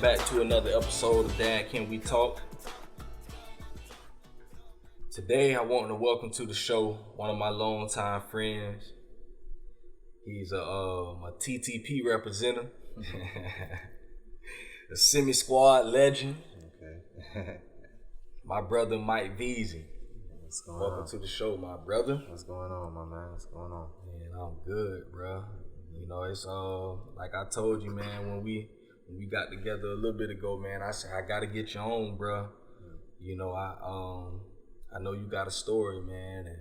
welcome back to another episode of Dad Can We Talk. Today I want to welcome to the show one of my longtime friends. He's a TTP representative, a semi-squad legend. Okay. My brother Mike Veezy. What's going Welcome on? to the show, my brother. What's going on, my man? What's going on? Man, I'm good, bro. You know, it's like I told you, man, when we got together a little bit ago, man, I said I gotta get you on, bro. You know, I know you got a story, man, and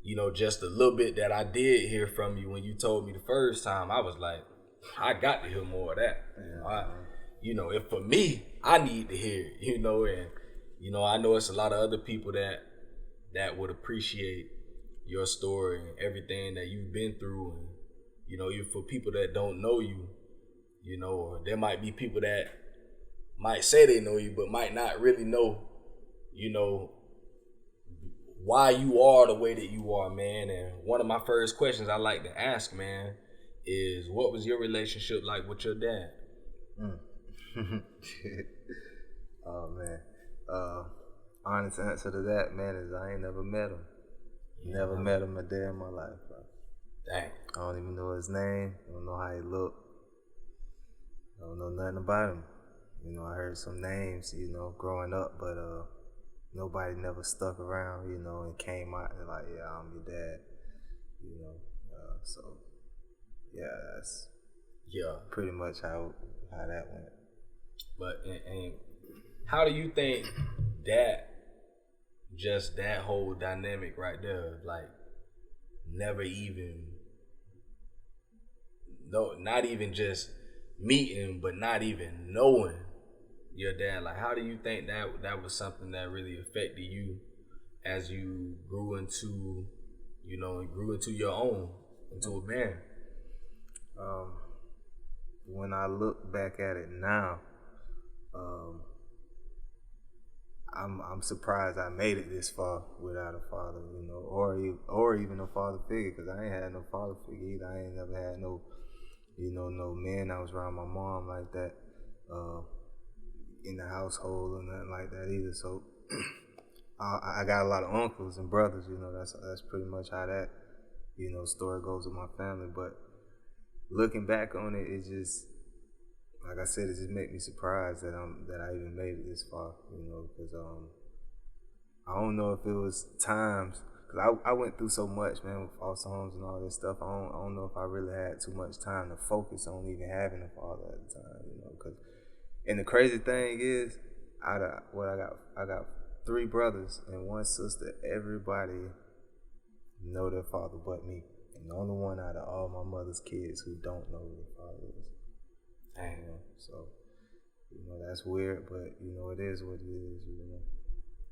you know, just a little bit that I did hear from you when you told me the first time, I was like, I got to hear more of that. You know, if for me, I need to hear it, you know, and you know, I know it's a lot of other people that would appreciate your story and everything that you've been through, and you know, even for people that don't know you, you know, or there might be people that might say they know you but might not really know, you know, why you are the way that you are, man. And one of my first questions I like to ask, man, is what was your relationship like with your dad? Oh man. Honest answer to that, man, is I ain't never met him. Never met him a day in my life, bro. Dang. I don't even know his name. I don't know how he looked. I don't know nothing about him. You know, I heard some names, you know, growing up, but nobody never stuck around, you know, and came out and like, yeah, I'm your dad. You know, so yeah, that's pretty much how that went. But and how do you think that whole dynamic right there, like never even not even just meeting, but not even knowing your dad, like how do you think that was something that really affected you as you grew into, you know, grew into your own, into a man? When I look back at it now, I'm surprised I made it this far without a father, you know, or even a father figure, because I ain't had no father figure either. I ain't never had no, you know, no man I was around my mom like that in the household or nothing like that either. So I got a lot of uncles and brothers, you know. That's pretty much how that, you know, story goes with my family. But looking back on it, it just, like I said, it just made me surprised that I even made it this far, you know, because I don't know if it was times, because I went through so much, man, with foster homes and all this stuff. I don't know if I really had too much time to focus on even having a father at the time, you know, because, and the crazy thing is, I got 3 brothers and 1 sister. Everybody know their father but me, and the only one out of all my mother's kids who don't know who their father is. Dang. You know, so, you know, that's weird, but, you know, it is what it is, you know.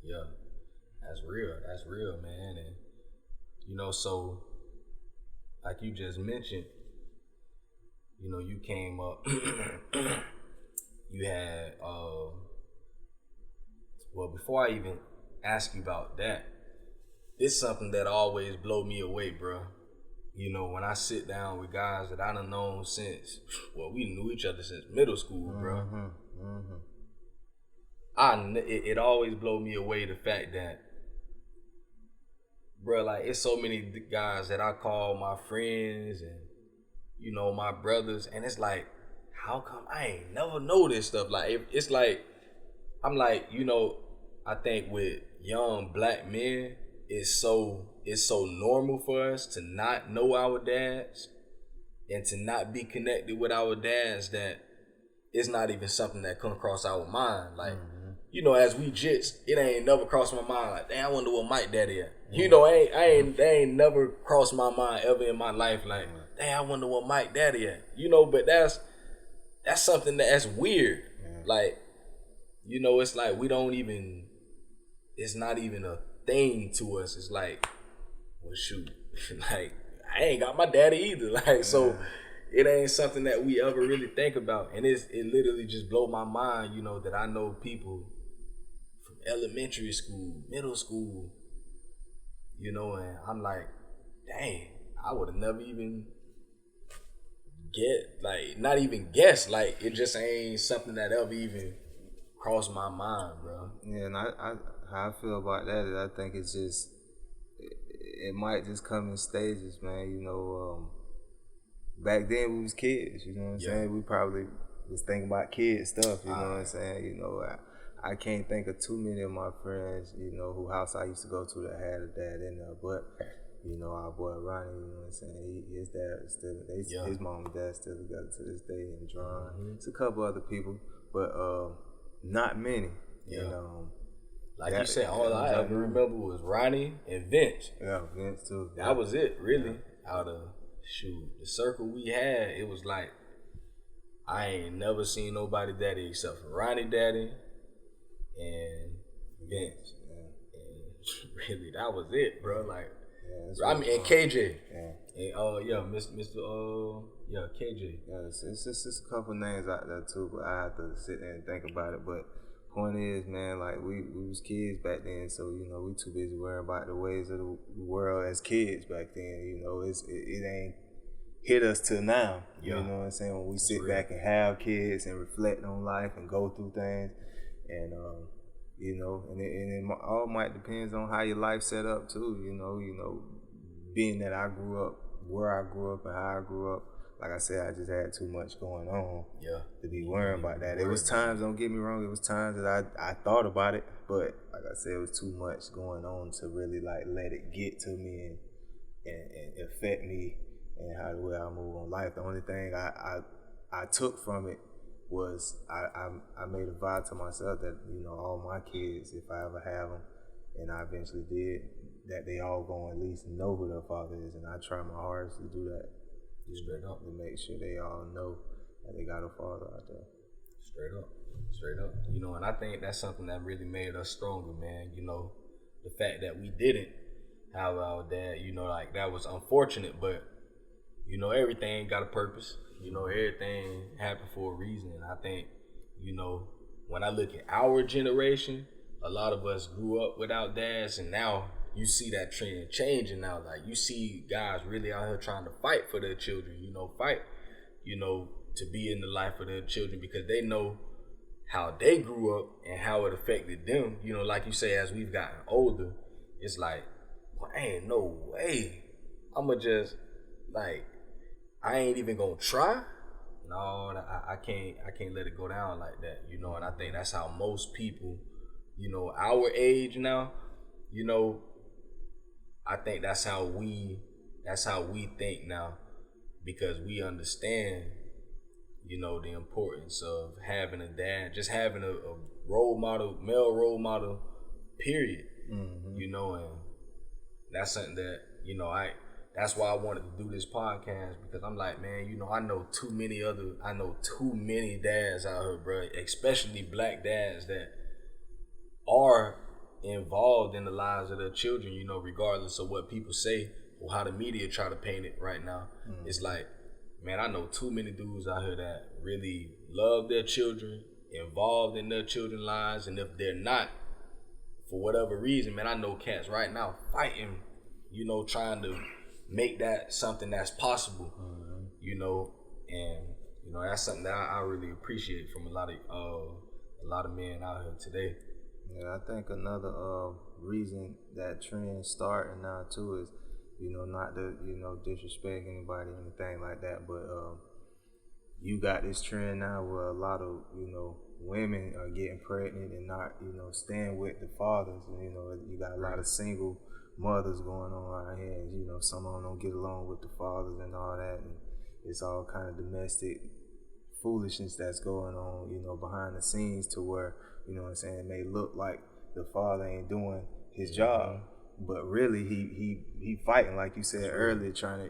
Yeah, that's real, man. And, you know, so, like you just mentioned, you know, you came up, you had, well, before I even ask you about that, it's something that always blow me away, bro. You know, when I sit down with guys that I done known since, well, we knew each other since middle school, bro. It always blow me away the fact that, bro, like it's so many guys that I call my friends and, you know, my brothers, and it's like, how come I ain't never know this stuff? Like it's like, I'm like, you know, I think with young black men, it's so normal for us to not know our dads and to not be connected with our dads that it's not even something that come across our mind. Like, you know, as we jits, it ain't never crossed my mind. Like, damn, I wonder what Mike daddy at. You know, they ain't never crossed my mind ever in my life. Like, damn, I wonder what Mike daddy at. You know, but that's something that's weird. Like, you know, it's like we don't even, it's not even a thing to us. It's like, well, shoot, like I ain't got my daddy either. Like, so it ain't something that we ever really think about, and it literally just blow my mind, you know, that I know people from elementary school, middle school, you know, and I'm like, dang, I would have never even not even guess. Like it just ain't something that ever even crossed my mind, bro. Yeah, and I how I feel about that is I think it's just it might just come in stages, man. You know, back then we was kids. You know what I'm saying? We probably was thinking about kid stuff. You know what I'm saying? You know, I can't think of too many of my friends, you know, who house I used to go to that had a dad in there, but. You know, our boy Ronnie, you know what I'm saying? His dad is still, his mom and dad still together to this day, and John. It's a couple other people, but not many. Yeah. And, like you said, all I ever remember was Ronnie and Vince. Yeah, Vince too. That was it, really. Out of the circle we had, it was like I ain't never seen nobody daddy except for Ronnie daddy and Vince. Yeah. And really, that was it, bro. Like. I mean, and KJ. And Mr. KJ. Yeah, it's just a couple names out there too, but I have to sit there and think about it. But point is, man, like we was kids back then, so you know we too busy worrying about the ways of the world as kids back then. You know, it ain't hit us till now. You know what I'm saying? When we sit back and have kids and reflect on life and go through things, and you know, and it all might depends on how your life set up too. You know, being that I grew up where I grew up and how I grew up, like I said, I just had too much going on to be worrying about that. It was times, don't get me wrong, it was times that I thought about it, but like I said, it was too much going on to really like let it get to me and affect me and how the way I move on life. The only thing I took from it was I made a vow to myself that, you know, all my kids, if I ever have them, and I eventually did, that they all gonna at least know who their father is, and I try my hardest to do that. Straight up. To make sure they all know that they got a father out there. Straight up. You know, and I think that's something that really made us stronger, man. You know, the fact that we didn't have our dad, you know, like that was unfortunate, but you know, everything got a purpose. You know, everything happened for a reason. And I think, you know, when I look at our generation, a lot of us grew up without dads, and now you see that trend changing now. Like, you see guys really out here trying to fight for their children, you know, to be in the life of their children, because they know how they grew up and how it affected them. You know, like you say, as we've gotten older, it's like, well, ain't no way I'ma just, like, I ain't even gonna try. No, I can't let it go down like that, you know. And I think that's how most people, you know, our age now, you know, I think that's how we think now, because we understand, you know, the importance of having a dad, just having a role model, male role model, period. You know, and that's something that, you know, that's why I wanted to do this podcast, because I'm like, man, you know, I know too many dads out here, bro, especially black dads that are involved in the lives of their children, you know, regardless of what people say or how the media try to paint it right now. It's like, man, I know too many dudes out here that really love their children, involved in their children's lives, and if they're not, for whatever reason, man, I know cats right now fighting, you know, trying to make that something that's possible, you know, and you know, that's something that I really appreciate from a lot of men out here today. Yeah, I think another reason that trend starting now too is, you know, not to, you know, disrespect anybody or anything like that, but you got this trend now where a lot of, you know, women are getting pregnant and not, you know, staying with the fathers. And, you know, you got a lot of single mothers going on around here, and, you know, some of them don't get along with the fathers and all that, and it's all kind of domestic foolishness that's going on, you know, behind the scenes, to where, you know what I'm saying, it may look like the father ain't doing his job, but really he fighting, like you said earlier, trying to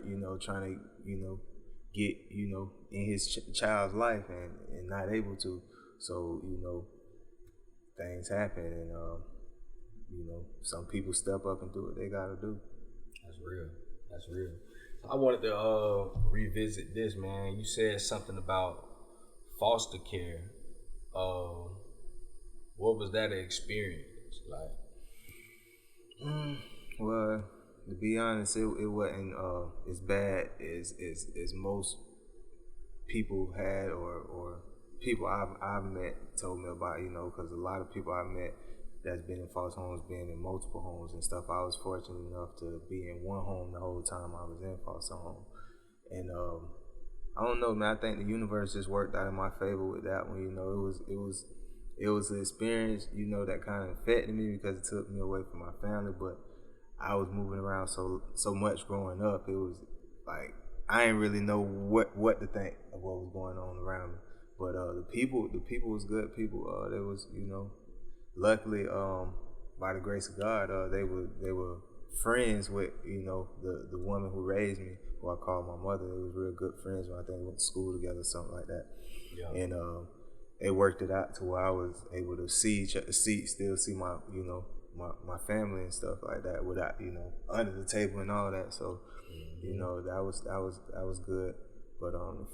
get, you know, in his child's life, and not able to. So, you know, things happen, and you know, some people step up and do what they gotta do. That's real. I wanted to revisit this, man. You said something about foster care. What was that experience like? Well, to be honest, it wasn't as bad as most people had or people I've met told me about, you know, because a lot of people I've met that's been in foster homes, been in multiple homes and stuff. I was fortunate enough to be in one home the whole time I was in foster home. And I don't know, man, I think the universe just worked out in my favor with that one. You know, it was an experience, you know, that kind of affected me because it took me away from my family, but I was moving around so much growing up. It was like I didn't really know what to think of what was going on around me. But the people was good people. They was, you know, luckily by the grace of God, they were friends with, you know, the woman who raised me, who I call my mother. They was real good friends when I think we went to school together, something like that. Yeah. And it worked it out to where I was able to still see my, you know, my family and stuff like that without, you know, under the table and all that. So, you know, that was good. But the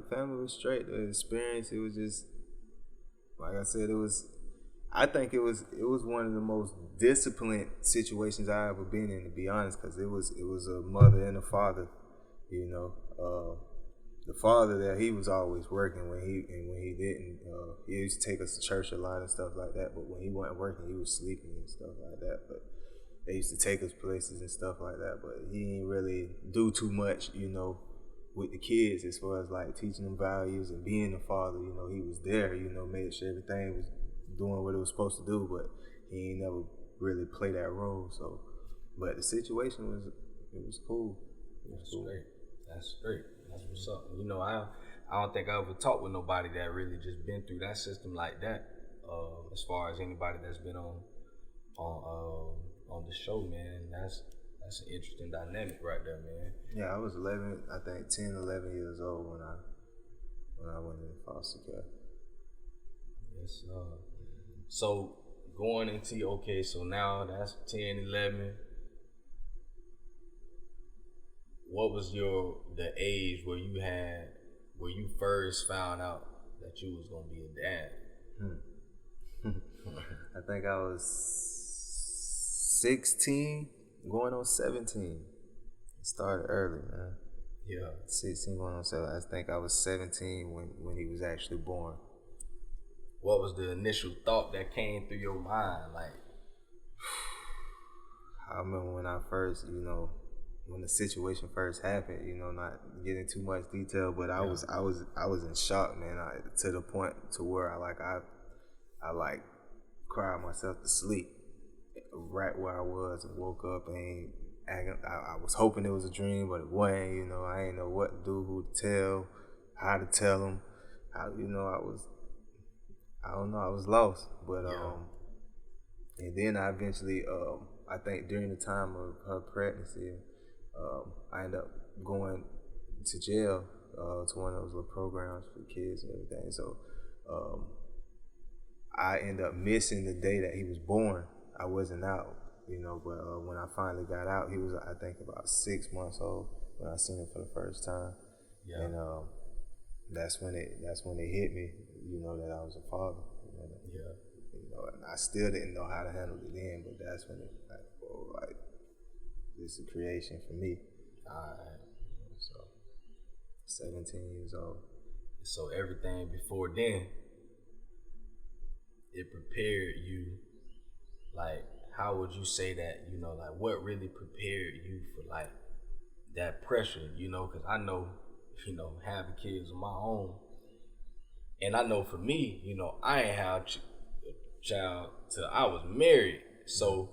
family was straight. The experience, it was just, like I said, I think it was one of the most disciplined situations I ever been in, to be honest, because it was a mother and a father, you know. The father there, he was always working when he didn't. He used to take us to church a lot and stuff like that. But when he wasn't working, he was sleeping and stuff like that. But they used to take us places and stuff like that. But he didn't really do too much, you know, with the kids as far as like teaching them values and being a father. You know, he was there, you know, made sure everything was doing what it was supposed to do. But he ain't never really played that role. So, but the situation was cool. That's great. That's great. That's what's up. You know, I don't think I ever talked with nobody that really just been through that system like that. As far as anybody that's been on the show, man, that's an interesting dynamic right there, man. Yeah, I was 11 years old when I went into foster care. Yes. So going into so now that's 10, 11. What was the age where you first found out that you was gonna be a dad? I think I was 16, going on 17. It started early, man. Yeah. 16 going on 17. I think I was 17 when he was actually born. What was the initial thought that came through your mind? Like, I remember when I first, you know, when the situation first happened, you know, not getting too much detail, but I was in shock, man. To the point to where I cried myself to sleep right where I was and woke up and I was hoping it was a dream, but it wasn't. You know, I didn't know what to do, who to tell, how to tell them. You know, I was lost. But and then I eventually, I think during the time of her pregnancy, I ended up going to jail to one of those little programs for kids and everything. So I ended up missing the day that he was born. I wasn't out, you know, but when I finally got out, he was, I think, about 6 months old when I seen him for the first time. Yeah. And that's when it hit me, you know, that I was a father. You know, yeah. You know, and I still didn't know how to handle it then, but that's when it this is a creation for me. Alright. So 17 years old. So everything before then, it prepared you. Like, how would you say that, you know, like what really prepared you for like that pressure, you know? Because I know, you know, having kids of my own, and I know for me, you know, I ain't have a child till I was married. So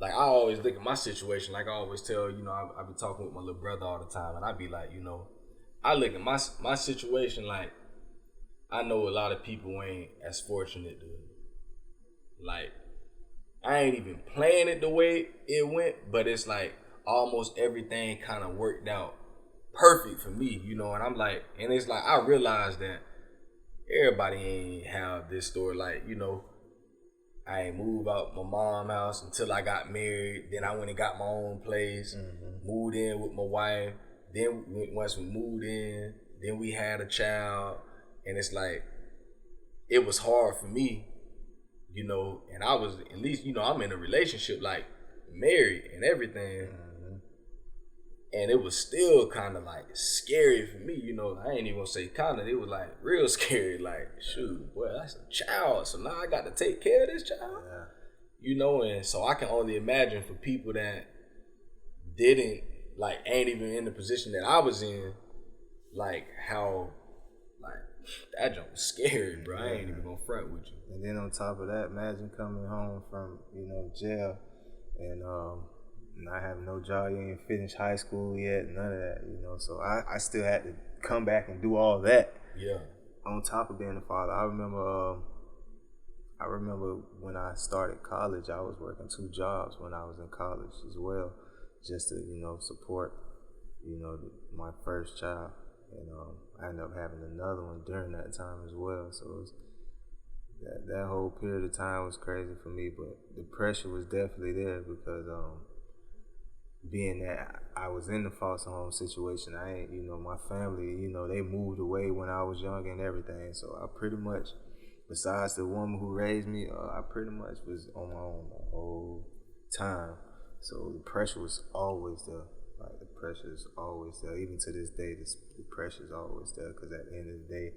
like, I always look at my situation, like I always tell, you know, I be talking with my little brother all the time, and I be like, you know, I look at my situation like, I know a lot of people ain't as fortunate to, like, I ain't even planned it the way it went, but it's like almost everything kind of worked out perfect for me, you know, and I'm like, and it's like, I realized that everybody ain't have this story, like, you know, I ain't moved out my mom's house until I got married. Then I went and got my own place, moved in with my wife. Then once we moved in, then we had a child. And it's like, it was hard for me, you know, and I was, at least, you know, I'm in a relationship, like married and everything. And it was still kind of like scary for me, you know. I ain't even gonna say kind of. It was like real scary. Like, shoot, boy, that's a child. So now I got to take care of this child, Yeah. you know. And so I can only imagine for people that didn't like ain't even in the position that I was in, like how like that jump was scary, bro. I ain't even gonna front with you. And then on top of that, imagine coming home from, jail and not having no job. You ain't finished high school yet, none of that, So I still had to come back and do all that. Yeah. On top of being a father, I remember when I started college, I was working 2 jobs when I was in college as well, just to, support, my first child. And I ended up having another one during that time as well. So it was, that whole period of time was crazy for me, but the pressure was definitely there because being that I was in the foster home situation, I ain't, my family, they moved away when I was young and everything. So I pretty much, besides the woman who raised me, I pretty much was on my own the whole time. So the pressure was always there. Like, the pressure is always there. Even to this day, the pressure is always there because at the end of the day,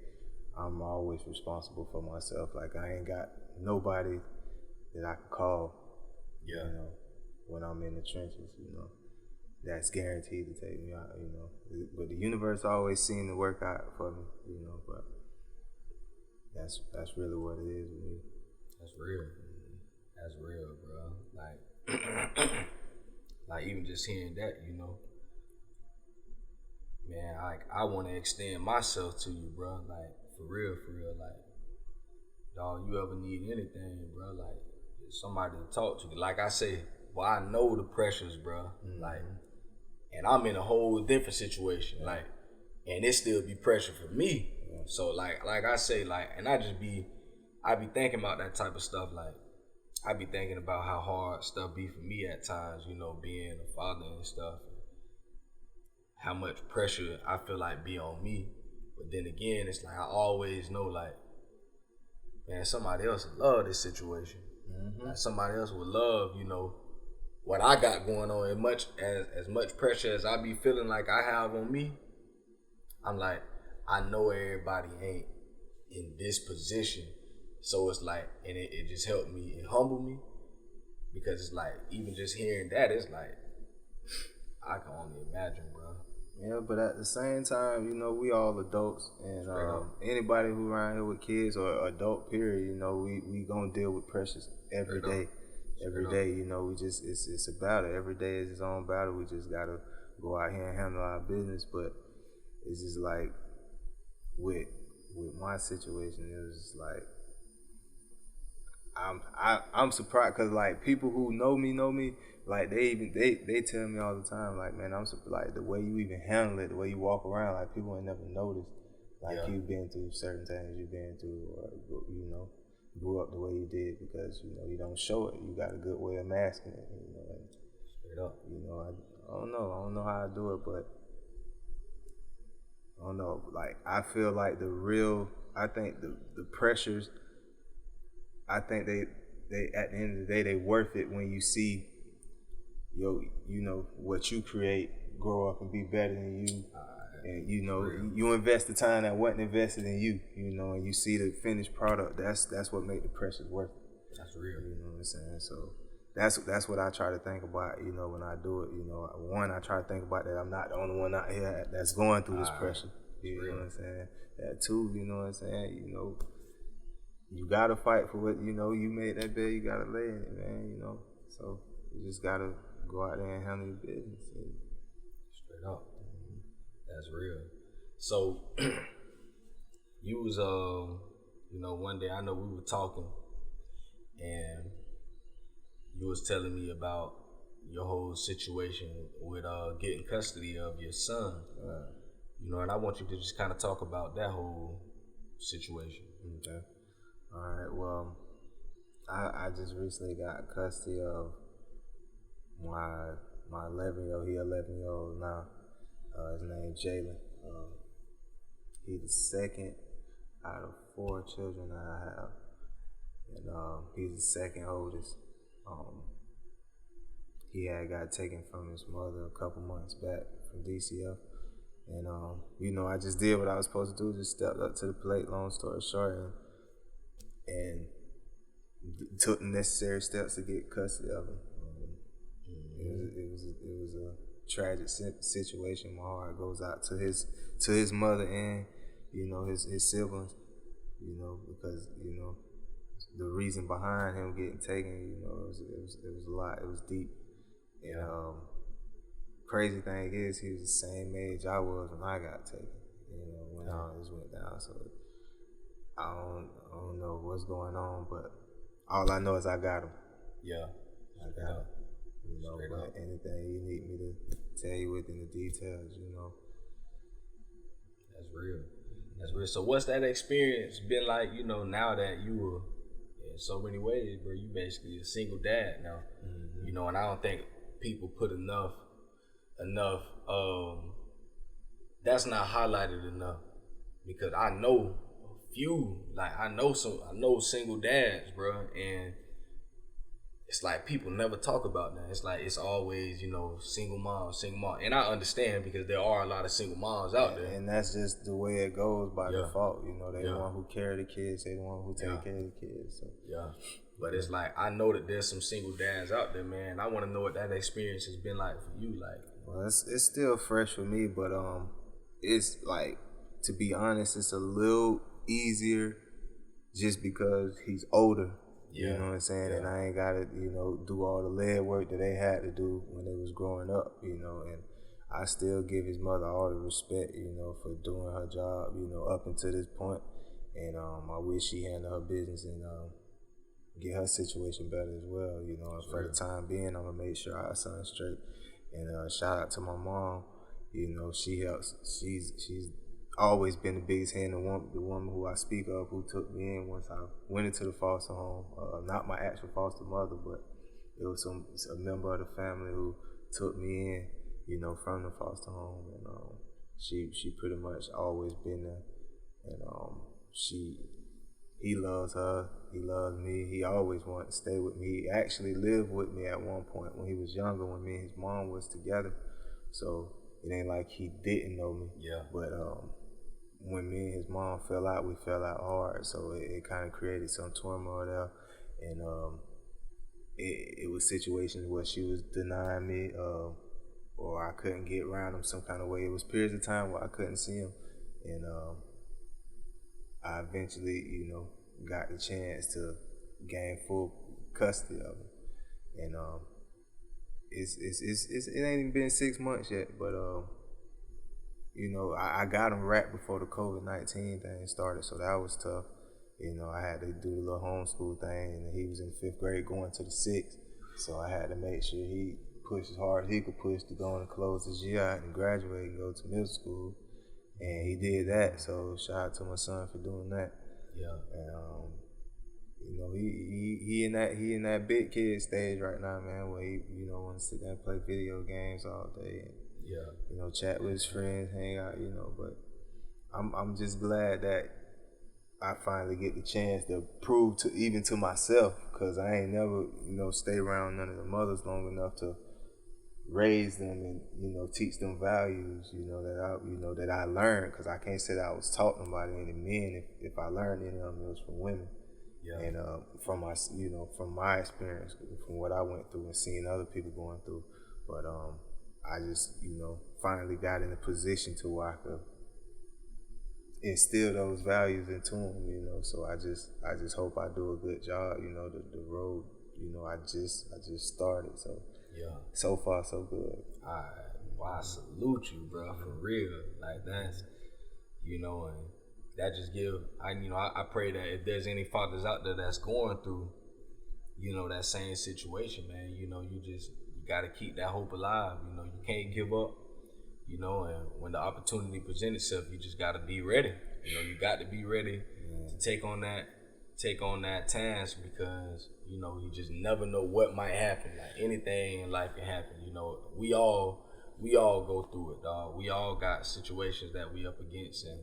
I'm always responsible for myself. Like, I ain't got nobody that I can call, when I'm in the trenches, that's guaranteed to take me out, But the universe always seemed to work out for me, but that's really what it is with me. That's real. That's real, bro. Like, like even just hearing that, man, like I want to extend myself to you, bro. Like, for real, like, dog, you ever need anything, bro? Like, somebody to talk to. Like I say, well, I know the pressures, bro. Mm-hmm. Like, and I'm in a whole different situation, like, and it still be pressure for me. Yeah. So like I say, like, and I be thinking about that type of stuff. Like, I be thinking about how hard stuff be for me at times, being a father and stuff. How much pressure I feel like be on me. But then again, it's like I always know, like, man, somebody else would love this situation. Mm-hmm. Like, somebody else would love, what I got going on. As much pressure as I be feeling like I have on me, I'm like, I know everybody ain't in this position. So it's like, and it just helped me, it humbled me. Because it's like, even just hearing that, it's like, I can only imagine, bro. Yeah, but at the same time, we all adults, and anybody who around here with kids or adult period, we gonna deal with pressures every day. Every day, we just it's a battle. Every day is its own battle. We just gotta go out here and handle our business. But it's just like with my situation, it was just like I'm surprised because like people who know me, like they tell me all the time, like, man, I'm surprised, like the way you even handle it, the way you walk around, like people ain't never noticed, like you've been through certain things you've been through, or grew up the way you did because you don't show it. You got a good way of masking it. And, straight up. I don't know how I do it, but I don't know. Like I feel like I think the pressures. I think they at the end of the day they worth it when you see what you create grow up and be better than you, and you invest the time that wasn't invested in you, and you see the finished product. That's what make the pressures worth it. That's real. You know what I'm saying? So that's what I try to think about. When I do it, one, I try to think about that I'm not the only one out here that's going through this pressure. You know what I'm saying? That two, you know what I'm saying? You gotta fight for what you made that bed. You gotta lay in it, man. So you just gotta go out there and handle your business. Straight up, that's real. So you was one day I know we were talking, and you was telling me about your whole situation with getting custody of your son. And I want you to just kind of talk about that whole situation. Okay. All right. Well, I just recently got custody of my 11-year-old. He 11-year-old now. His name's Jalen. He's the second out of 4 children that I have, and he's the second oldest. He had got taken from his mother a couple months back from DCF. And you know, I just did what I was supposed to do, just stepped up to the plate, long story short, and took the necessary steps to get custody of him. It was a tragic situation. My heart goes out to his mother and, you know, his siblings, you know, because, you know, the reason behind him getting taken, you know, it was a lot. It was deep. And crazy thing is, he was the same age I was when I got taken. You know, when all this went down. So I don't know what's going on, but all I know is I got him. Yeah, I got him. You know, but anything you need me to tell you within the details, you know. That's real. That's real. So what's that experience been like, you know, now that you were, in so many ways, bro, you basically a single dad now. You know, and I don't think people put enough that's not highlighted enough, because I know a few, like I know single dads, bro, and it's like people never talk about that. It's like it's always, you know, single mom, and I understand because there are a lot of single moms out there, and that's just the way it goes by default. You know, they the one who carry the kids, they the one who take care of the kids. So. But it's like I know that there's some single dads out there, man. I want to know what that experience has been like for you, like. Well, it's still fresh for me, but it's like, to be honest, it's a little easier just because he's older. You know what I'm saying? And I ain't gotta, you know, do all the lead work that they had to do when they was growing up, you know, and I still give his mother all the respect, you know, for doing her job, you know, up until this point. And I wish she handled her business and get her situation better as well, you know. And for the time being, I'm gonna make sure our son's straight. And shout out to my mom, you know, she helps. She's always been the biggest hand, the woman who I speak of, who took me in once I went into the foster home. Not my actual foster mother, but it was a member of the family who took me in, you know, from the foster home. And she pretty much always been there. And he loves her, he loves me. He always wanted to stay with me. He actually lived with me at one point when he was younger, when me and his mom was together. So it ain't like he didn't know me. But when me and his mom fell out, we fell out hard. So it kind of created some turmoil there. And it was situations where she was denying me, or I couldn't get around him some kind of way. It was periods of time where I couldn't see him. And I eventually, you know, got the chance to gain full custody of him. And it ain't even been 6 months yet, but you know, I got him right before the COVID-19 thing started, so that was tough. You know, I had to do the little homeschool thing, and he was in 5th grade going to the 6th, so I had to make sure he pushed as hard as he could push to go and close his year out and graduate and go to middle school. And he did that, so shout out to my son for doing that. And you know, he in that big kid stage right now, man, where he, you know, wants to sit there and play video games all day and you know, chat with his friends, hang out, you know. But I'm just glad that I finally get the chance to prove to myself, because I ain't never, you know, stay around none of the mothers long enough to raise them and, you know, teach them values, you know, that I learned, because I can't say that I was taught them by any men. If I learned any of them, it was from women. And from my experience, from what I went through and seeing other people going through. But I just, you know, finally got in a position to where I could instill those values into them, you know. So I just hope I do a good job, you know. The road, you know, I just started, so so far so good. I salute you, bro, for real. Like, that's, you know, and that just I pray that if there's any fathers out there that's going through, you know, that same situation, man, you know, you gotta keep that hope alive. You know, you can't give up, you know, and when the opportunity presents itself, you just gotta be ready. You know, you got to be ready to take on that task, because, you know, you just never know what might happen. Like, anything in life can happen. You know, we all go through it, dog. We all got situations that we up against, and,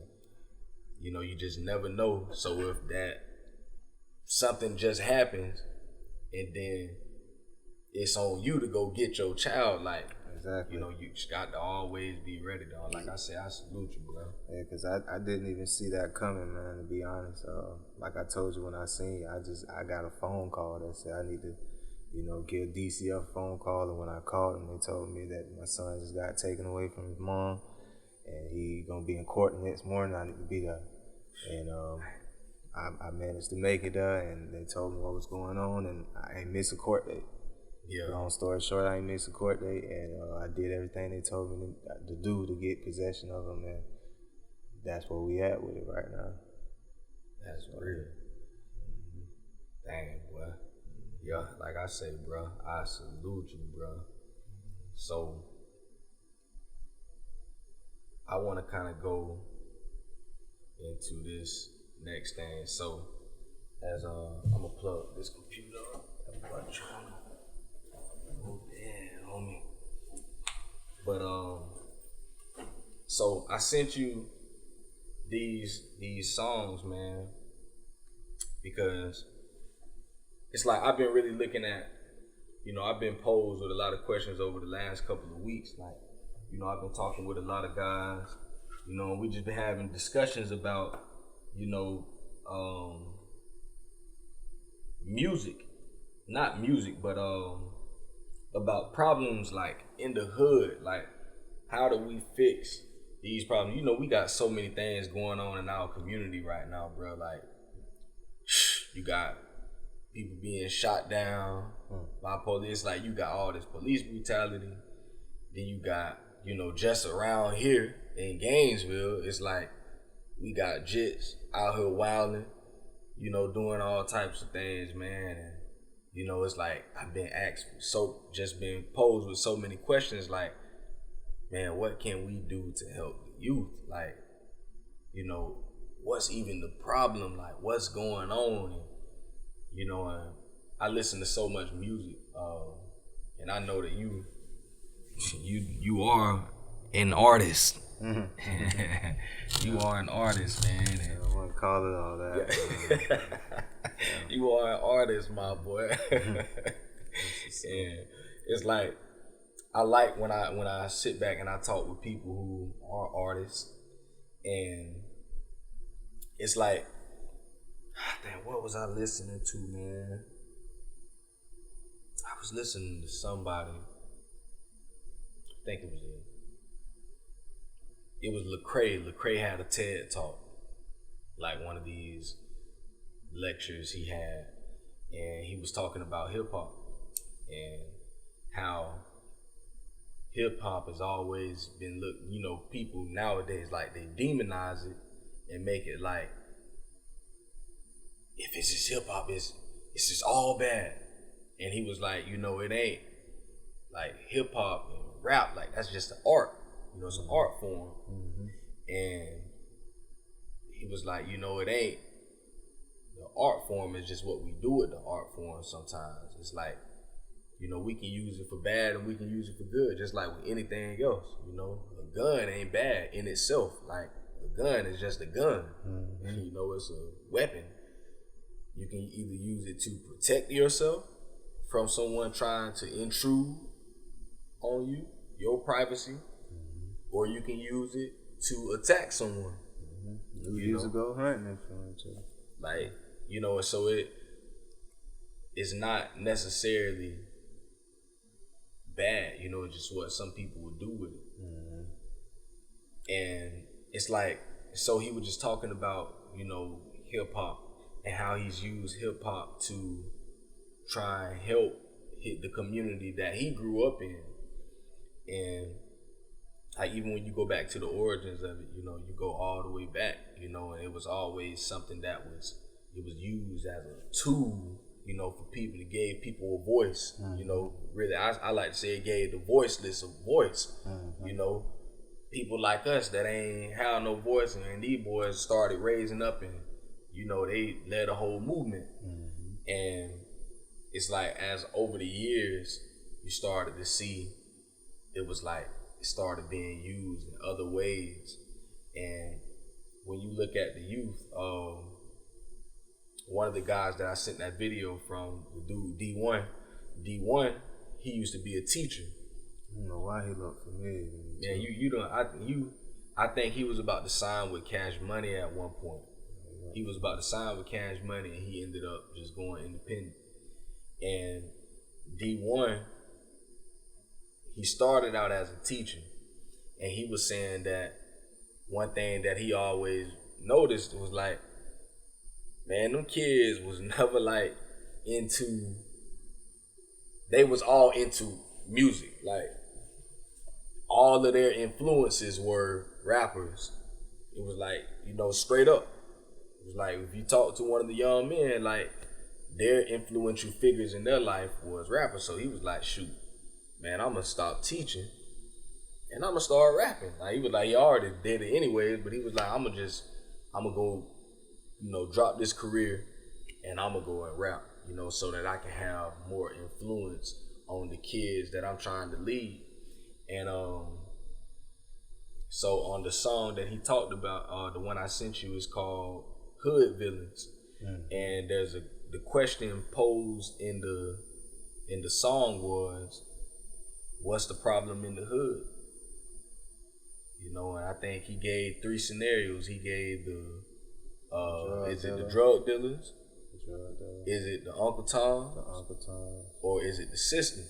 you know, you just never know. So if that something just happens, and then it's on you to go get your child, like, Exactly. You know, you just got to always be ready, dog. Like I said, I salute you, bro. Yeah, because I didn't even see that coming, man, to be honest. Like I told you when I seen you, I got a phone call that said I need to, give DCF a phone call. And when I called them, they told me that my son just got taken away from his mom and he going to be in court the next morning. I need to be there. And I managed to make it there, and they told me what was going on, and I ain't missed a court date. Yeah. Long story short, I ain't missed a court date, and I did everything they told me to do to get possession of them, and that's where we at with it right now. That's real. Dang, boy. Yeah, like I say, bro, I salute you, bro. So, I want to kind of go into this next thing. So, as I'm gonna plug this computer up. Oh damn, homie. But so I sent you these songs, man, because it's like I've been really looking at, I've been posed with a lot of questions over the last couple of weeks. Like, I've been talking with a lot of guys, and we just been having discussions about, music. Not music, but about problems like in the hood. Like, how do we fix these problems? We got so many things going on in our community right now, bro. Like, you got people being shot down by police. Like, you got all this police brutality. Then you got, just around here in Gainesville, it's like we got jits out here wilding, doing all types of things, man. And, it's like I've been asked just been posed with so many questions. Like, man, what can we do to help the youth? Like, what's even the problem? Like, what's going on? And, and I listen to so much music, and I know that you are an artist. Mm-hmm. You are an artist, man. And I wouldn't call it all that. Yeah. You are an artist, my boy. And it's like I like when I sit back and I talk with people who are artists, and it's like, damn, what was I listening to, man? I was listening to somebody. I think it was Lecrae. Lecrae had a TED talk, like one of these lectures he had, and he was talking about hip hop and how hip hop has always been people nowadays, like, they demonize it and make it like, if it's just hip hop, it's just all bad. And he was like, it ain't. Like, hip hop and rap, like, that's just an art. It's an art form. Mm-hmm. And he was like, it ain't. The art form is just what we do with the art form sometimes. It's like, we can use it for bad and we can use it for good, just like with anything else. A gun ain't bad in itself. Like, a gun is just a gun. Mm-hmm. It's a weapon. You can either use it to protect yourself from someone trying to intrude on you, your privacy, mm-hmm. or you can use it to attack someone. Mm-hmm. You use it to go hunting if you want to. Like, and so it's not necessarily bad, it's just what some people would do with it. Mm-hmm. And it's like, so he was just talking about, hip hop and how he's used hip hop to try and help hit the community that he grew up in. And like, even when you go back to the origins of it, you go all the way back, and it was always something that was used as a tool, for people. It gave people a voice. Mm-hmm. Really, I like to say it gave the voiceless a voice. Mm-hmm. People like us that ain't have no voice, and these boys started raising up, and they led a whole movement. Mm-hmm. And it's like, as over the years, you started to see, it was like it started being used in other ways. And when you look at the youth, one of the guys that I sent that video from, the dude D1, he used to be a teacher, I don't know why he looked familiar to me. Yeah, you don't. I think he was about to sign with Cash Money at one point. He was about to sign with Cash Money, and he ended up just going independent. And D1, he started out as a teacher, and he was saying that one thing that he always noticed was like, man, them kids was never like into. They was all into music, like all of their influences were rappers. It was like, straight up. It was like if you talk to one of the young men, like their influential figures in their life was rappers. So he was like, shoot, man, I'm gonna stop teaching and I'm gonna start rapping. Like he was like, he already did it anyways, but he was like, I'm gonna go, drop this career and I'm gonna go and rap, so that I can have more influence on the kids that I'm trying to lead. And so on the song that he talked about, the one I sent you is called Hood Villains. And there's the question posed in the song was, what's the problem in the hood? And I think he gave 3 scenarios. He gave is it the drug dealers? Is it the Uncle Tom? Or is it the system?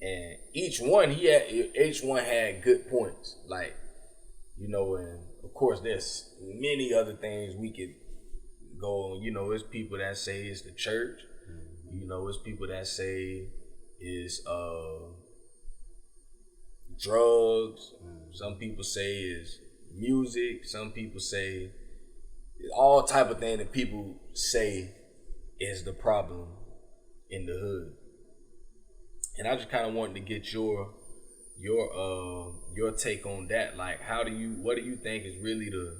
And each one had good points. Like, and of course there's many other things we could go on. It's people that say it's the church. It's people that say it's drugs. Some people say it's music. Some people say all type of thing that people say is the problem in the hood. And I just kind of wanted to get your take on that. Like, what do you think is really the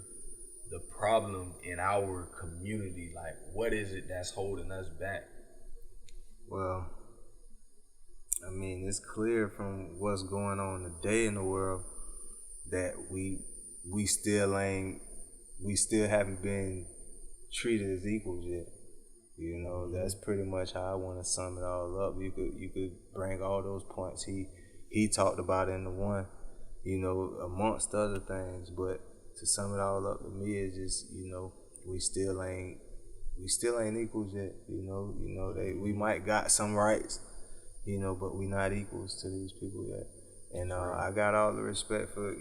problem in our community? Like, what is it that's holding us back? Well, I mean, it's clear from what's going on today in the world that we still haven't been treated as equals yet. That's pretty much how I want to sum it all up. You could bring all those points he talked about in the one, amongst other things. But to sum it all up to me is just, we still ain't equals yet. We might got some rights, but we not equals to these people yet. And I got all the respect for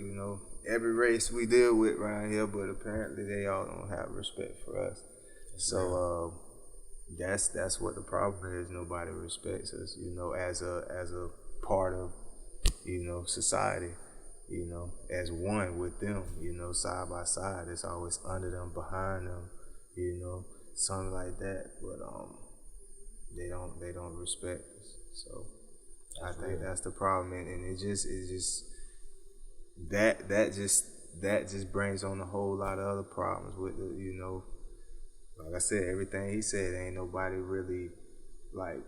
every race we deal with around here, but apparently they all don't have respect for us. So that's what the problem is. Nobody respects us, as a part of society, as one with them, side by side. It's always under them, behind them, something like that. But they don't respect us. So I think that's the problem, and it just that just brings on a whole lot of other problems with the like I said, everything he said, ain't nobody really, like,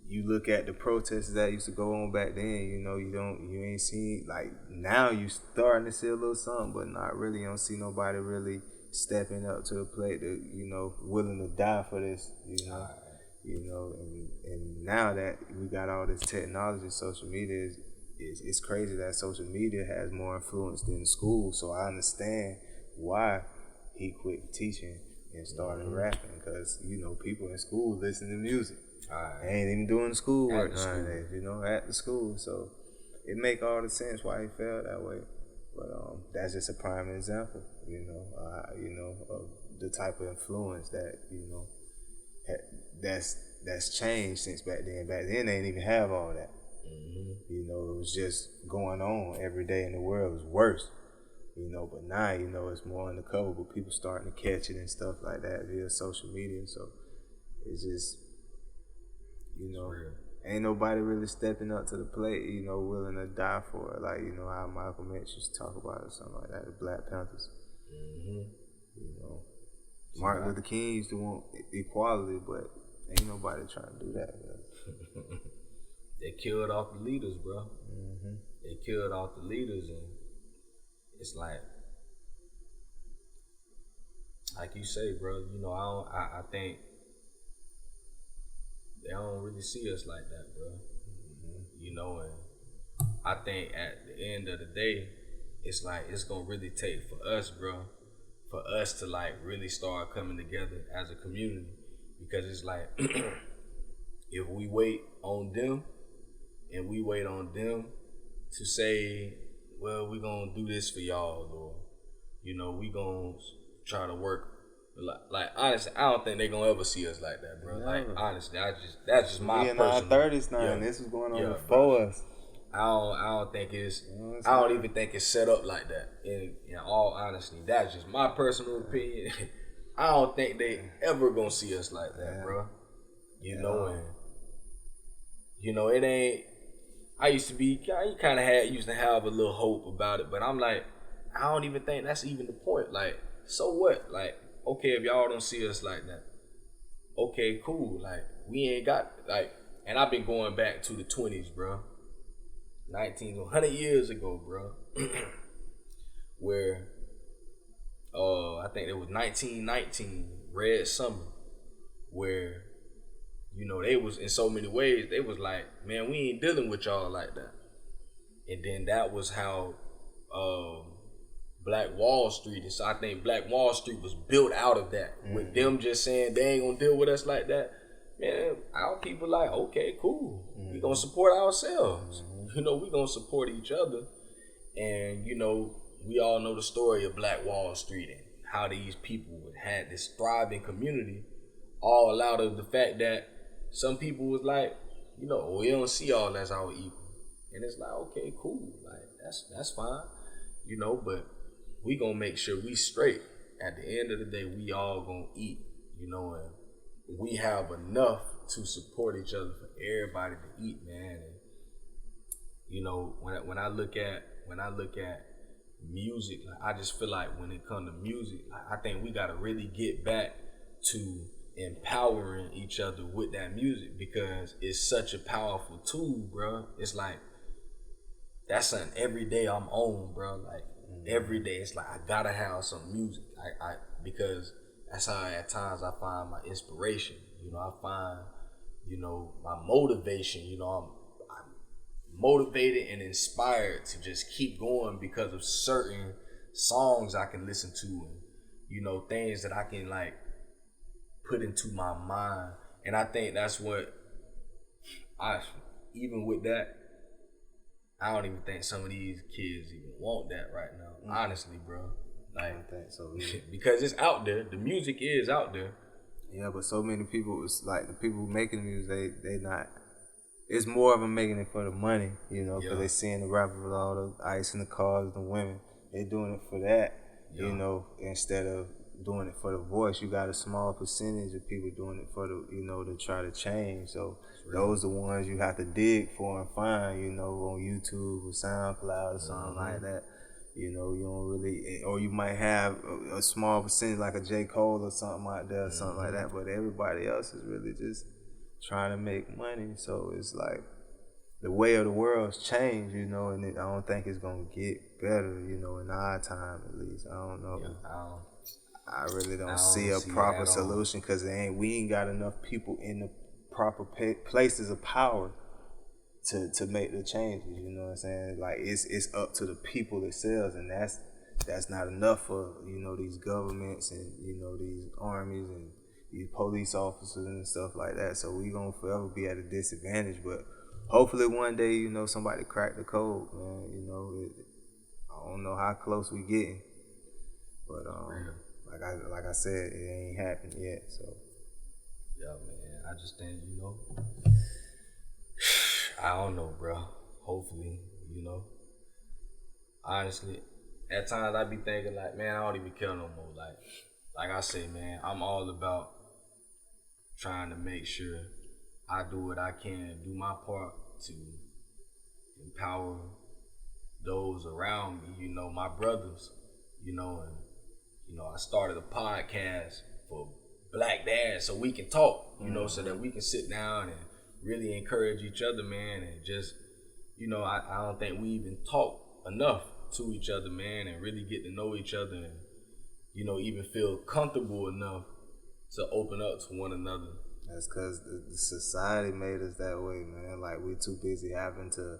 you look at the protests that used to go on back then, you ain't seen, like, now you starting to see a little something, but not really. You don't see nobody really stepping up to the plate to, willing to die for this, and now that we got all this technology, social media, it's crazy that social media has more influence than school, so I understand why he quit teaching and started rapping, because people in school listen to music. They ain't even doing the schoolwork nowadays, at the school. So it make all the sense why he felt that way. But that's just a prime example, of the type of influence that that's changed since back then. Back then they didn't even have all that. It was just going on every day in the world. It was worse. But now, it's more undercover, but people starting to catch it and stuff like that via social media. So it's just, ain't nobody really stepping up to the plate, willing to die for it. Like, how Malcolm X used to talk about it or something like that, the Black Panthers. Martin Luther King used to want equality, but ain't nobody trying to do that. They killed off the leaders, bro. They killed off the leaders, and it's like you say, bro, I think they don't really see us like that, bro. I think at the end of the day, it's like it's gonna really take for us, bro, for us to like really start coming together as a community. Because it's like if we wait on them and we wait on them to say, well, we gonna do this for y'all, or we gonna try to work. Like honestly, I don't think they gonna ever see us like that, bro. Like honestly, that's just my personal. We in our 30s now, and this was going on before us. I don't think it's. I don't even think it's set up like that. In all honesty, that's just my personal opinion. I don't think they ever gonna see us like that, bro. It ain't. I used to have a little hope about it, but I'm like, I don't even think that's even the point. Like, so what? Like, okay, if y'all don't see us like that, okay, cool. Like, we ain't got like, and I've been going back to the 20s, bro. 100 years ago, bro. Where, I think it was 1919, Red Summer, where, they was in so many ways, they was like, man, we ain't dealing with y'all like that. And then that was how Black Wall Street is. So I think Black Wall Street was built out of that. Mm-hmm. With them just saying they ain't gonna deal with us like that. Man, our people like, okay, cool. Mm-hmm. We gonna support ourselves. Mm-hmm. We gonna support each other. And, we all know the story of Black Wall Street and how these people had this thriving community, all out of the fact that some people was like, we don't see y'all as our equal. And it's like, okay, cool. Like, that's fine. But we gonna make sure we straight. At the end of the day, we all gonna eat, and we have enough to support each other for everybody to eat, man. And, when I look at music, like, I just feel like when it comes to music, I think we gotta really get back to empowering each other with that music, because it's such a powerful tool, bro. It's like, that's something every day I'm on, bro. Like, every day it's like I gotta have some music. Because that's how at times I find my inspiration. I find, my motivation. I'm motivated and inspired to just keep going because of certain songs I can listen to, and things that I can like put into my mind. And I think that's what even with that, I don't even think some of these kids even want that right now. Honestly, bro. Like, I don't think so either. Because it's out there. The music is out there. Yeah, but so many people, it's like the people who making the music, they not. It's more of them making it for the money, because they seeing the rappers with all the ice in the cars, the women. They doing it for that, instead of doing it for the voice. You got a small percentage of people doing it for the, to try to change. So those are the ones you have to dig for and find, on YouTube or SoundCloud or something like that. You don't really, or you might have a small percentage like a J. Cole or something out there, or something like that. But everybody else is really just trying to make money. So it's like the way of the world's changed, and I don't think it's gonna get better, in our time at least. I don't know. Yeah, I really don't see a proper solution, because we ain't got enough people in the proper places of power to make the changes. You know what I'm saying? Like, it's up to the people themselves, and that's not enough for these governments and these armies and these police officers and stuff like that. So we gonna forever be at a disadvantage. But hopefully one day somebody crack the code, man. I don't know how close we getting, but like I said, it ain't happened yet. So yeah, man. I just think I don't know, bro. Hopefully, honestly, at times I be thinking like, man, I don't even care no more. Like I say, man, I'm all about trying to make sure I do what I can, do my part to empower those around me, my brothers, and I started a podcast for Black dads so we can talk, so that we can sit down and really encourage each other, man, and just, I don't think we even talk enough to each other, man, and really get to know each other and, even feel comfortable enough to open up to one another. That's because the society made us that way, man. Like, we too busy having to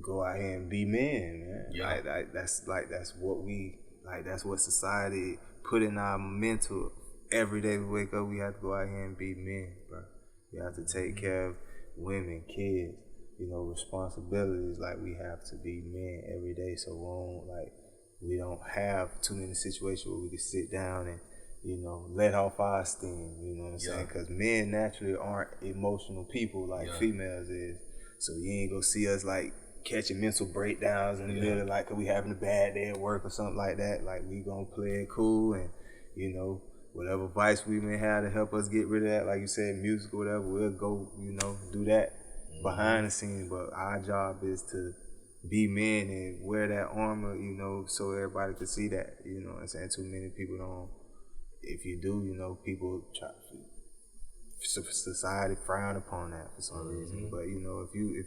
go out here and be men, man. Yeah. That's what we like. That's what society put in our mental. Every day we wake up, we have to go out here and be men, bro. We have to take care of women, kids, responsibilities. Like we have to be men every day. So we don't have too many situations where we can sit down and let off our steam. You know what I'm saying? Because men naturally aren't emotional people like females is. So you ain't gonna see us like catching mental breakdowns in the middle, like 'cause we having a bad day at work or something like that. Like we gonna play it cool and whatever vice we may have to help us get rid of that, like you said, music or whatever, we'll go do that behind the scenes. But our job is to be men and wear that armor, so everybody can see that. You know what I'm saying? Too many people don't. If you do, people try. Society frown upon that for some reason. But if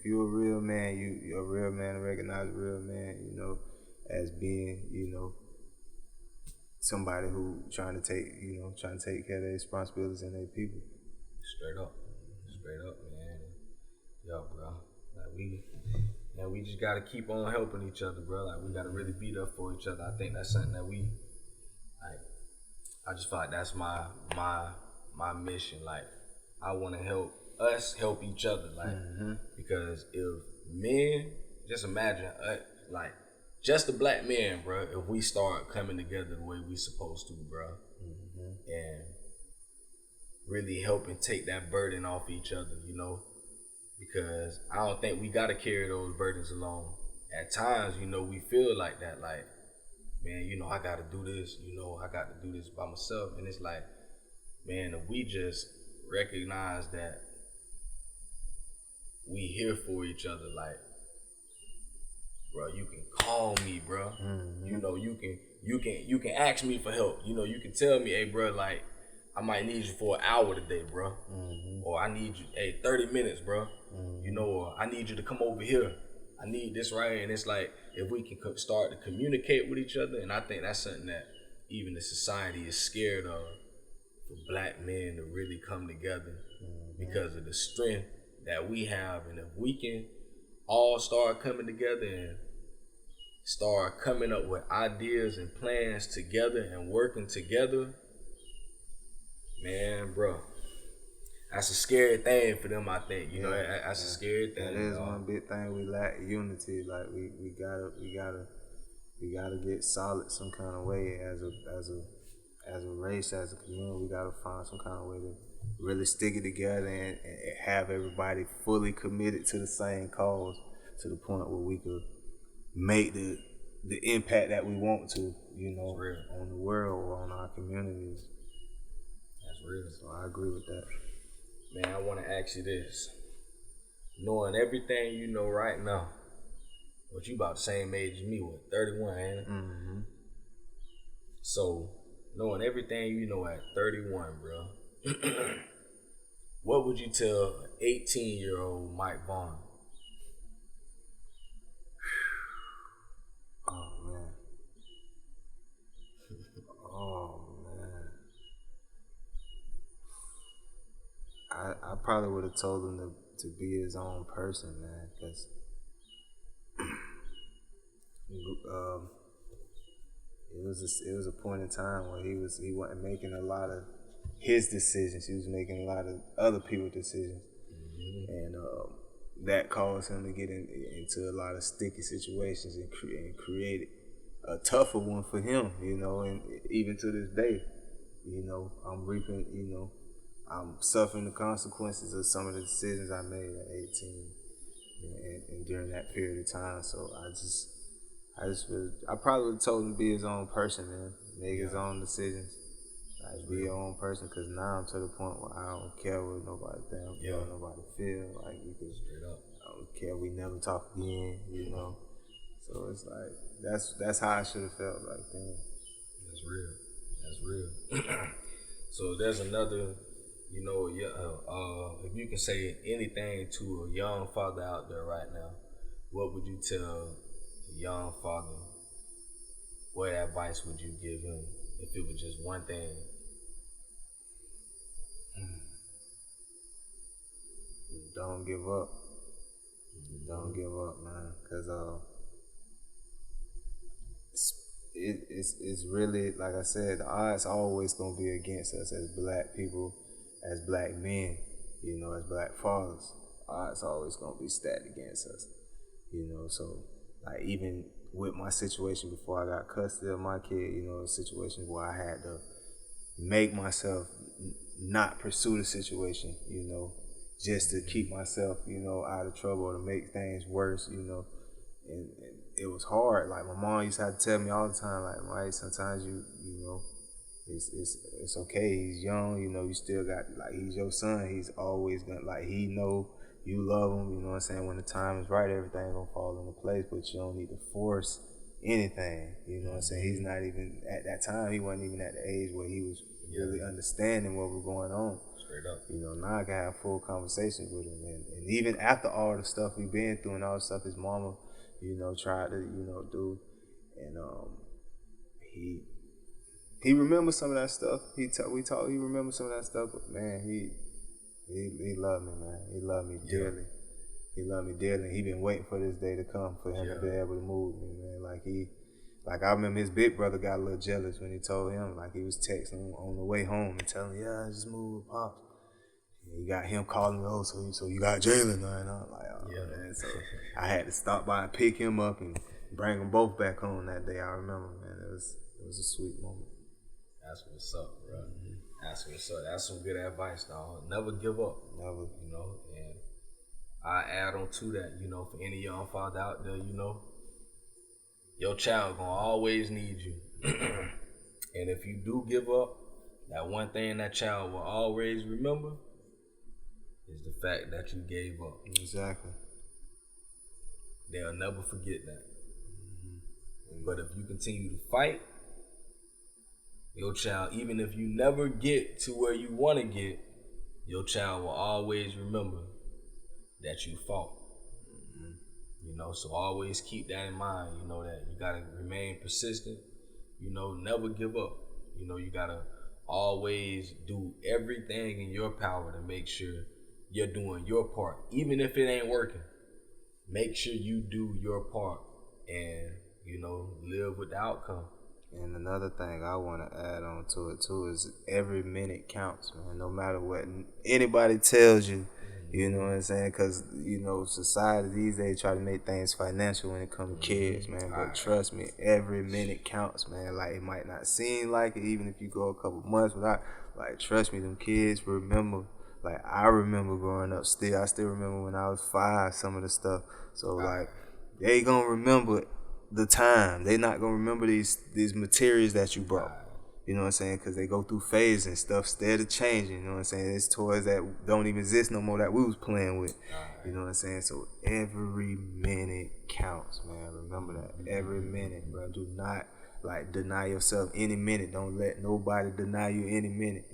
you're a real man, you're a real man and recognize a real man, as being, somebody who trying to take care of their responsibilities and their people. Straight up, man. Yo, bro. Like we just gotta keep on helping each other, bro. Like we gotta really be there for each other. I think that's something that we like. I just feel like that's my mission. Like I want to help us help each other, like because if men, just imagine, like just the black men, bro. If we start coming together the way we supposed to, bro, and really helping take that burden off each other, because I don't think we gotta carry those burdens alone. At times, we feel like that, like, man, I gotta do this, I got to do this by myself, and it's like, man, if we just recognize that we here for each other, like, bro, you can call me, bro. You can ask me for help. You can tell me, hey, bro, like I might need you for an hour today, bro, or I need you, 30 minutes, bro. Or I need you to come over here. I need this right here. And it's like if we can start to communicate with each other, and I think that's something that even the society is scared of. For black men to really come together because of the strength that we have, and if we can all start coming together and start coming up with ideas and plans together and working together, man, bro, that's a scary thing for them. I think that's a scary thing. That is one big thing we lack: unity. Like we gotta get solid some kind of way as a race, as a community. We gotta find some kind of way to really stick it together and have everybody fully committed to the same cause, to the point where we could make the impact that we want to, on the world or on our communities. That's real. So I agree with that. Man, I want to ask you this: knowing everything you know right now, what you about the same age as me, 31, ain't it? So, knowing everything you know at 31, bro, what would you tell 18-year-old Mike Vaughn? Oh man. I probably would have told him to be his own person, man, because it was a point in time where he wasn't making a lot of his decisions. He was making a lot of other people's decisions, and that caused him to get into a lot of sticky situations and created a tougher one for him. And even to this day, I'm reaping. I'm suffering the consequences of some of the decisions I made at 18 and during that period of time. So I probably would have told him to be his own person, man. Make his own decisions. Like, be your own person, because now I'm to the point where I don't care what nobody think. I don't care what nobody feel. Like, I don't care. We never talk again, So it's like, that's how I should have felt back then. That's real. So there's another, if you can say anything to a young father out there right now, what would you tell a young father? What advice would you give him if it was just one thing? Don't give up. Don't give up, man. Cause it's really, like I said, the odds always gonna be against us as black people, as black men, you know, as black fathers. Odds always gonna be stacked against us, you know. So like even with my situation before I got custody of my kid, you know, situations where I had to make myself not pursue the situation, you know, just to keep myself, you know, out of trouble or to make things worse, you know. And it was hard. Like my mom used to have to tell me all the time, like, right, sometimes you know, it's okay. He's young, you know. You still got, like, he's your son. He's always gonna, like, he know you love him. You know what I'm saying? When the time is right, everything gonna fall into place. But you don't need to force anything. You know what I'm saying? He's not even at that time. He wasn't even at the age where he was really understanding what was going on. Straight up. You know, now I can have full conversations with him, and even after all the stuff we've been through and all the stuff his mama, you know, tried to, you know, do, and he remembers some of that stuff. He remembers some of that stuff, but man, he loved me, man. He loved me dearly. He loved me dearly. He been waiting for this day to come for him to be able to move me, man. Like I remember his big brother got a little jealous when he told him, like he was texting on the way home and telling him, yeah, I just moved with Pops. And he got him calling me, oh, so you got Jalen now? And I'm like, oh, man. So I had to stop by and pick him up and bring them both back home that day. I remember, man. It was a sweet moment. That's what's up, bro. That's what's up. That's some good advice, dog. Never give up. Never. You know, and I add on to that, you know, for any young father out there, you know, your child gonna always need you. And if you do give up, that one thing that child will always remember is the fact that you gave up. Exactly. They'll never forget that. But if you continue to fight, your child, even if you never get to where you want to get, your child will always remember that you fought. You know, so always keep that in mind, you know, that you gotta remain persistent, you know, never give up. You know, you gotta always do everything in your power to make sure you're doing your part. Even if it ain't working, make sure you do your part and, you know, live with the outcome. And another thing I want to add on to it too is every minute counts, man. No matter what anybody tells you, you know what I'm saying? Because, you know, society these days try to make things financial when it comes to kids, man. But trust me, every minute counts, man. Like, it might not seem like it, even if you go a couple months without, like, trust me, them kids remember. Like, I remember growing up I still remember when I was 5, some of the stuff. So, like, they gonna remember the time. They not gonna remember these materials that you brought. You know what I'm saying? Because they go through phases and stuff steady changing. You know what I'm saying? It's toys that don't even exist no more that we was playing with. You know what I'm saying? So every minute counts, man. Remember that. Every minute, bro. Do not, like, deny yourself any minute. Don't let nobody deny you any minute.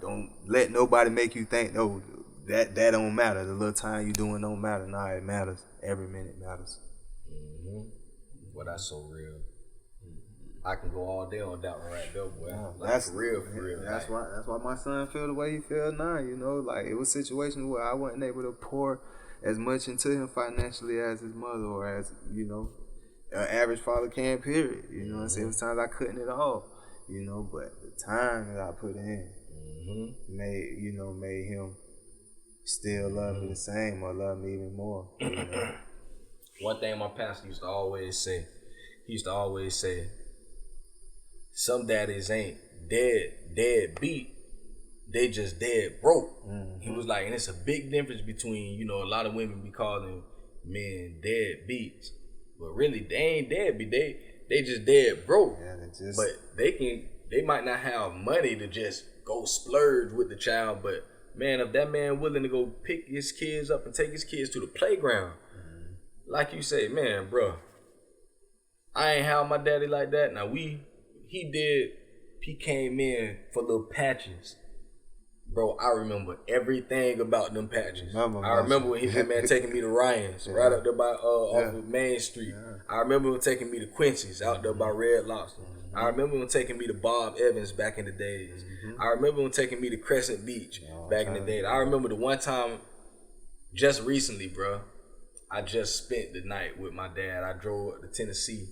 Don't let nobody make you think, oh, that don't matter. The little time you doing don't matter. Nah, it matters. Every minute matters. Well, that's so real. I can go all day on that one right there, boy. Yeah, like, that's real, for real. That's why my son feel the way he feel now. You know, like, it was situations where I wasn't able to pour as much into him financially as his mother, or as, you know, an average father can. Period. You know what I'm saying? It was times I couldn't at all. You know, but the time that I put in made him still love me the same, or love me even more. You know? One thing my pastor used to always say, some daddies ain't dead beat, they just dead broke. He was like, and it's a big difference between, you know, a lot of women be calling men dead beats, but really they ain't dead beat, they just dead broke. Yeah, but they might not have money to just go splurge with the child, but man, if that man willing to go pick his kids up and take his kids to the playground, like you say, man, bro, I ain't have my daddy like that. Now he came in for little patches. Bro, I remember everything about them patches. I remember when that man taking me to Ryan's, right up there by off of Main Street. I remember him taking me to Quincy's out there by Red Lobster. I remember him taking me to Bob Evans back in the days. I remember him taking me to Crescent Beach back in the day. I remember the one time just recently, bro, I just spent the night with my dad. I drove up to Tennessee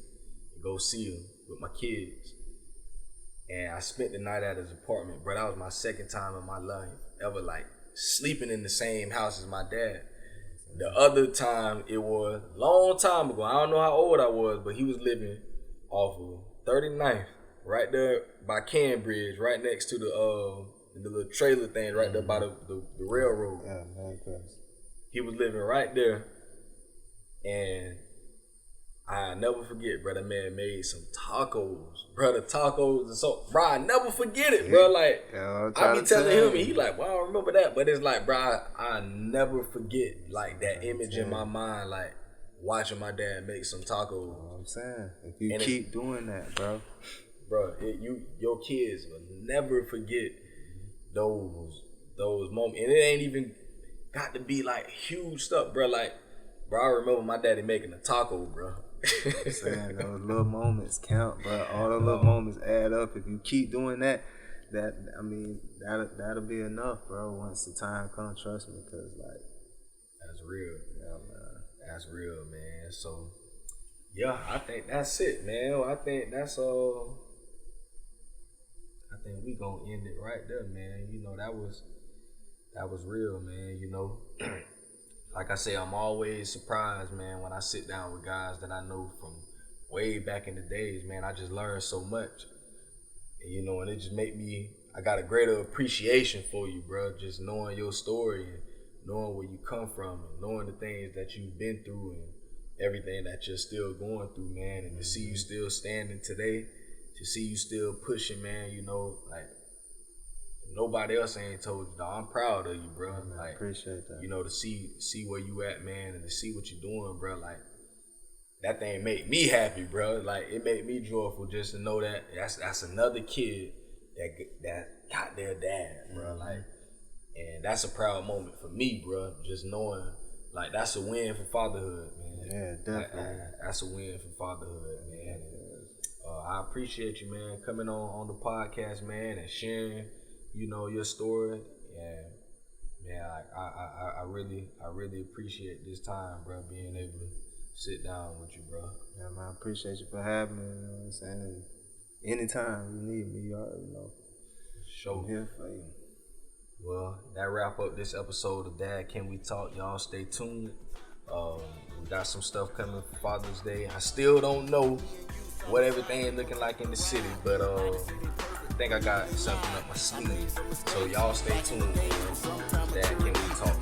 to go see him with my kids. And I spent the night at his apartment, bro. That was my second time in my life ever like sleeping in the same house as my dad. The other time, it was a long time ago. I don't know how old I was, but he was living off of 39th, right there by Cambridge, right next to the little trailer thing, right there by the railroad. Yeah, man, he was living right there, and I never forget, bro. That man made some tacos, bro. The tacos and so, bro. I never forget it, bro. Like I be telling him, and he like, well, I don't remember that, but it's like, bro, I never forget like that image in my mind, like watching my dad make some tacos. You know what I'm saying, if you keep doing that, bro, your kids will never forget those moments, and it ain't even got to be like huge stuff, bro. Like, bro, I remember my daddy making a taco, bro. I'm saying those little moments count, bro. All those little moments add up. If you keep doing that, I mean, that'll be enough, bro. Once the time comes, trust me, cause like that's real. Yeah, man. That's real, man. So yeah, I think that's it, man. I think that's all. I think we gonna end it right there, man. You know, that was real, man. You know. Like I say, I'm always surprised, man, when I sit down with guys that I know from way back in the days, man. I just learned so much. And, you know, and it just make me, I got a greater appreciation for you, bro. Just knowing your story and knowing where you come from and knowing the things that you've been through and everything that you're still going through, man. And to see you still standing today, to see you still pushing, man, you know, like, nobody else ain't told you, dog. I'm proud of you, bro. Man, like, appreciate that. You know, to see where you at, man, and to see what you're doing, bro. Like, that thing make me happy, bro. Like, it made me joyful just to know that that's another kid that got their dad, bro. Like, and that's a proud moment for me, bro. Just knowing, like, that's a win for fatherhood, man. Yeah, definitely. That's a win for fatherhood, man. And, I appreciate you, man, coming on the podcast, man, and sharing, you know, your story. And man, I really appreciate this time, bro, being able to sit down with you, bro. Yeah, man, I appreciate you for having me, you know what I'm saying? Anytime you need me, you already know. Sure. I'm here for you. Well, that wrap up this episode of Dad Can We Talk. Y'all stay tuned. We got some stuff coming for Father's Day. I still don't know what everything is looking like in the city, but I think I got something up my sleeve. So y'all stay tuned. Dad Can We Talk.